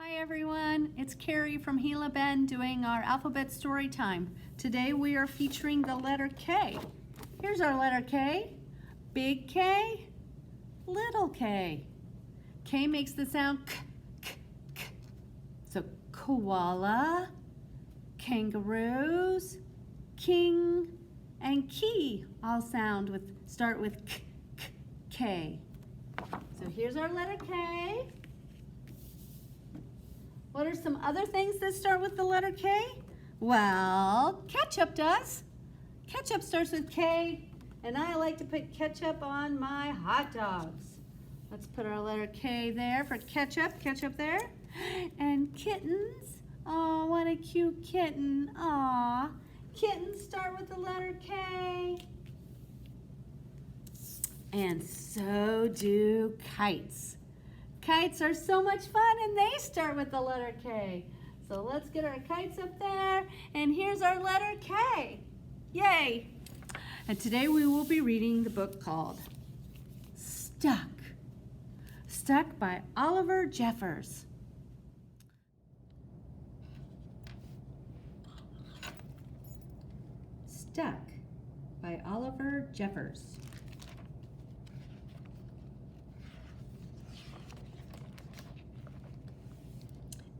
Hi everyone, it's Carrie from Gila Bend doing our alphabet story time. Today we are featuring the letter K. Here's our letter K. Big K, little K. K makes the sound k, k, k. So koala, kangaroos, king, and key all start with k, k, K. So here's our letter K. What are some other things that start with the letter K? Well, ketchup does. Ketchup starts with K, and I like to put ketchup on my hot dogs. Let's put our letter K there for ketchup, ketchup there. And kittens, oh, what a cute kitten, aw. Kittens start with the letter K. And so do kites. Kites are so much fun and they start with the letter K. So let's get our kites up there, and here's our letter K. Yay! And today we will be reading the book called Stuck. Stuck by Oliver Jeffers. Stuck by Oliver Jeffers.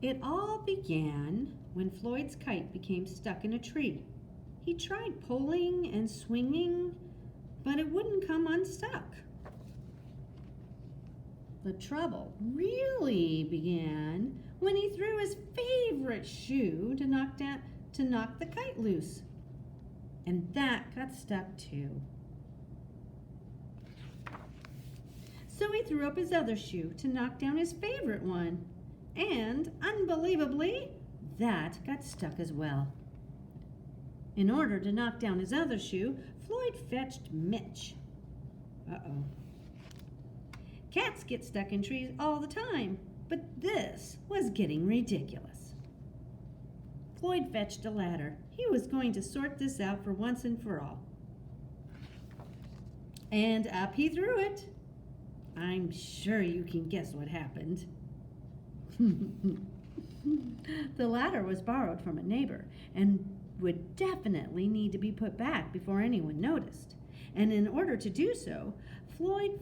It all began when Floyd's kite became stuck in a tree. He tried pulling and swinging, but it wouldn't come unstuck. The trouble really began when he threw his favorite shoe to knock the kite loose. And that got stuck too. So he threw up his other shoe to knock down his favorite one. And, unbelievably, that got stuck as well. In order to knock down his other shoe, Floyd fetched Mitch. Uh-oh. Cats get stuck in trees all the time, but this was getting ridiculous. Floyd fetched a ladder. He was going to sort this out for once and for all. And up he threw it. I'm sure you can guess what happened. The ladder was borrowed from a neighbor and would definitely need to be put back before anyone noticed. And in order to do so, Floyd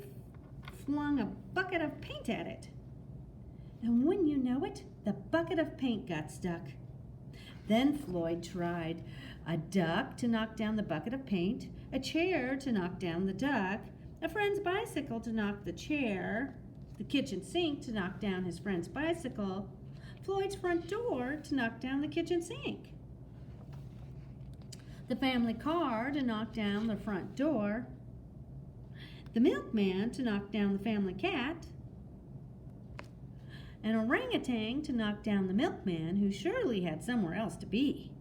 flung a bucket of paint at it. And wouldn't you know it, the bucket of paint got stuck. Then Floyd tried a duck to knock down the bucket of paint, a chair to knock down the duck, a friend's bicycle to knock the chair, the kitchen sink to knock down his friend's bicycle, Floyd's front door to knock down the kitchen sink, the family car to knock down the front door, the milkman to knock down the family cat, an orangutan to knock down the milkman who surely had somewhere else to be,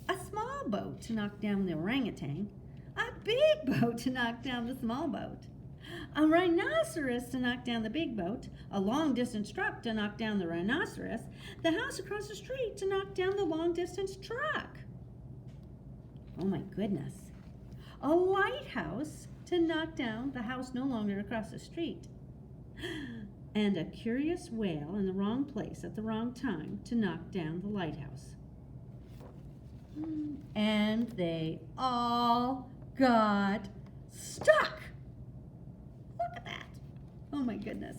a small boat to knock down the orangutan, a big boat to knock down the small boat, a rhinoceros to knock down the big boat, a long-distance truck to knock down the rhinoceros, the house across the street to knock down the long-distance truck. Oh my goodness. A lighthouse to knock down the house no longer across the street. And a curious whale in the wrong place at the wrong time to knock down the lighthouse. And they all got stuck. Look at that. Oh my goodness.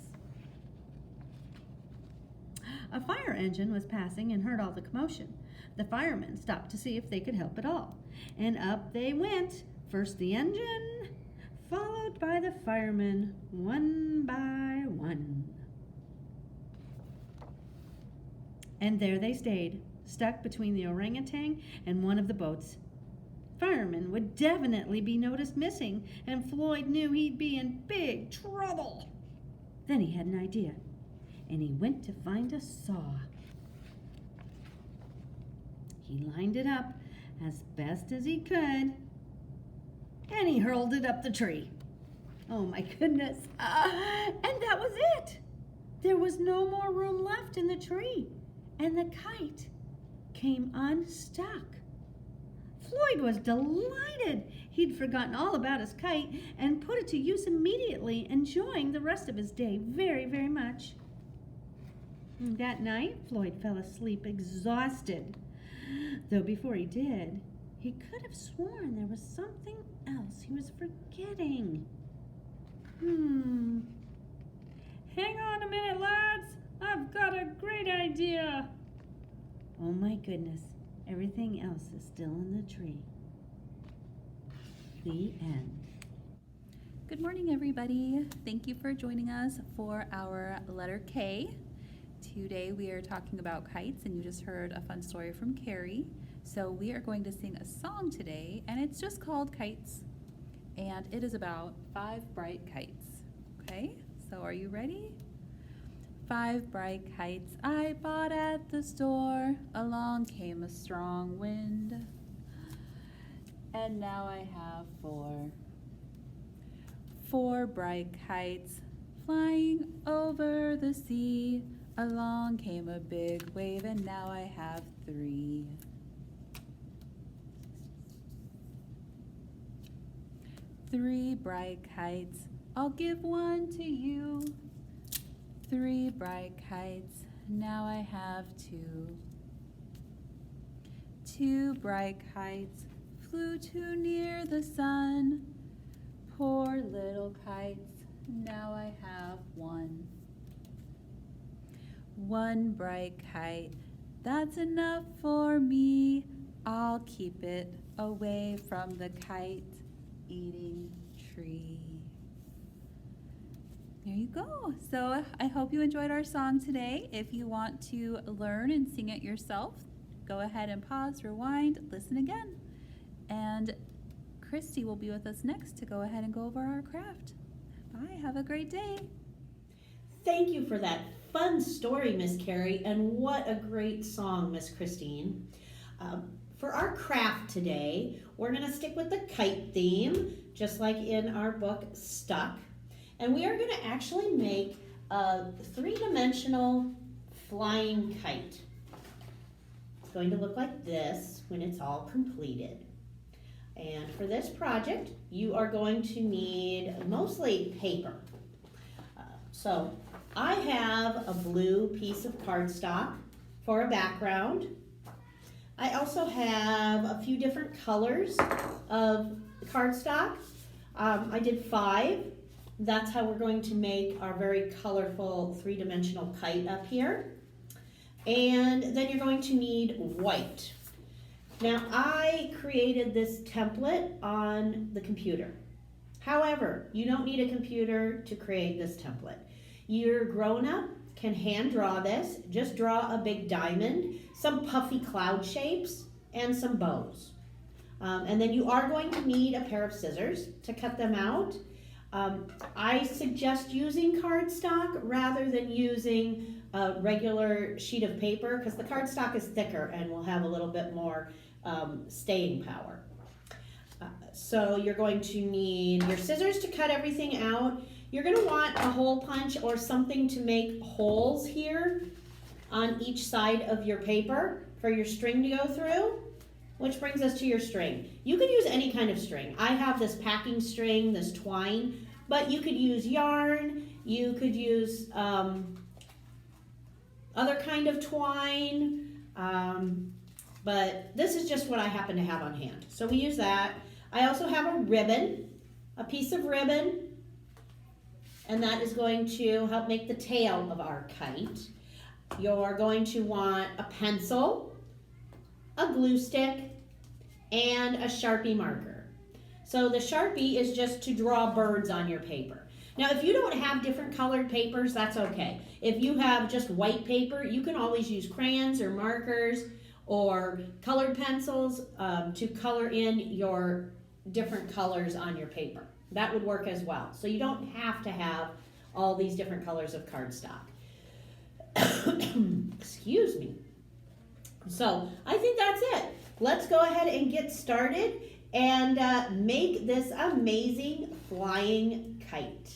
A fire engine was passing and heard all the commotion. The firemen stopped to see if they could help at all. And up they went. First the engine, followed by the firemen, one by one. And there they stayed, stuck between the orangutan and one of the boats. Firemen would definitely be noticed missing, and Floyd knew he'd be in big trouble. Then he had an idea, and he went to find a saw. He lined it up as best as he could, and he hurled it up the tree. Oh my goodness. And that was it. There was no more room left in the tree, and the kite came unstuck. Floyd was delighted. He'd forgotten all about his kite and put it to use immediately, enjoying the rest of his day very, very much. That night, Floyd fell asleep exhausted. Though before he did, he could have sworn there was something else he was forgetting. Hang on a minute, lads. I've got a great idea. Oh my goodness, everything else is still in the tree. The end. Good morning, everybody. Thank you for joining us for our letter K. Today we are talking about kites, and you just heard a fun story from Carrie. So we are going to sing a song today, and it's just called Kites, and it is about 5 bright kites. Okay, so are you ready? 5 bright kites I bought at the store. Along came a strong wind, and now I have 4. 4 bright kites flying over the sea. Along came a big wave, and now I have 3. 3 bright kites, I'll give 1 to you. 3 bright kites, now I have 2. 2 bright kites flew too near the sun. Poor little kites, now I have 1. 1 bright kite, that's enough for me. I'll keep it away from the kite-eating tree. There you go. So I hope you enjoyed our song today. If you want to learn and sing it yourself, go ahead and pause, rewind, listen again. And Christy will be with us next to go ahead and go over our craft. Bye, have a great day. Thank you for that fun story, Miss Carrie, and what a great song, Miss Christine. For our craft today, we're going to stick with the kite theme, just like in our book, Stuck. And we are going to actually make a 3-dimensional flying kite. It's going to look like this when it's all completed. And for this project, you are going to need mostly paper. So I have a blue piece of cardstock for a background. I also have a few different colors of cardstock. I did 5. That's how we're going to make our very colorful 3-dimensional kite up here. And then you're going to need white. Now I created this template on the computer. However, you don't need a computer to create this template. Your grown-up can hand draw this. Just draw a big diamond, some puffy cloud shapes, and some bows. And then you are going to need a pair of scissors to cut them out. I suggest using cardstock rather than using a regular sheet of paper because the cardstock is thicker and will have a little bit more staying power. So you're going to need your scissors to cut everything out. You're going to want a hole punch or something to make holes here on each side of your paper for your string to go through, which brings us to your string. You could use any kind of string. I have this packing string, this twine, but you could use yarn, you could use other kind of twine, but this is just what I happen to have on hand. So we use that. I also have a ribbon, a piece of ribbon, and that is going to help make the tail of our kite. You're going to want a pencil, a glue stick, and a Sharpie marker. So the Sharpie is just to draw birds on your paper. Now, if you don't have different colored papers, that's okay. If you have just white paper, you can always use crayons or markers or colored pencils to color in your different colors on your paper. That would work as well. So you don't have to have all these different colors of cardstock. Excuse me. So I think that's it. Let's go ahead and get started and make this amazing flying kite.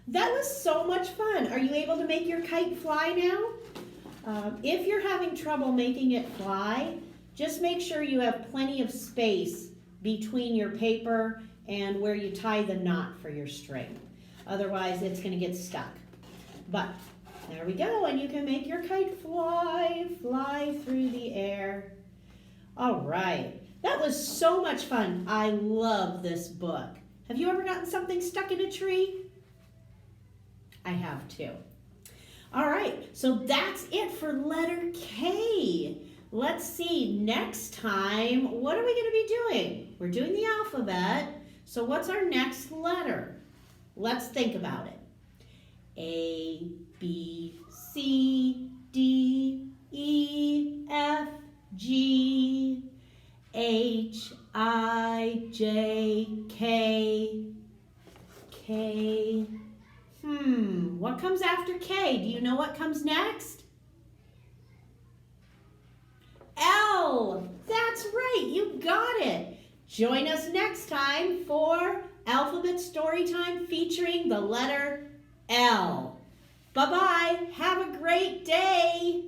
That was so much fun. Are you able to make your kite fly now? If you're having trouble making it fly, just make sure you have plenty of space between your paper and where you tie the knot for your string. Otherwise, it's going to get stuck. But there we go, and you can make your kite fly through the air. All right, that was so much fun. I love this book. Have you ever gotten something stuck in a tree? I have too. All right, so that's it for letter K. Let's see, next time, what are we going to be doing? We're doing the alphabet, so what's our next letter? Let's think about it. A, B, C, D, E, F, G, H, I, J, K, K. What comes after K? Do you know what comes next? L. That's right, you got it. Join us next time for Alphabet Storytime featuring the letter L. Bye-bye. Have a great day.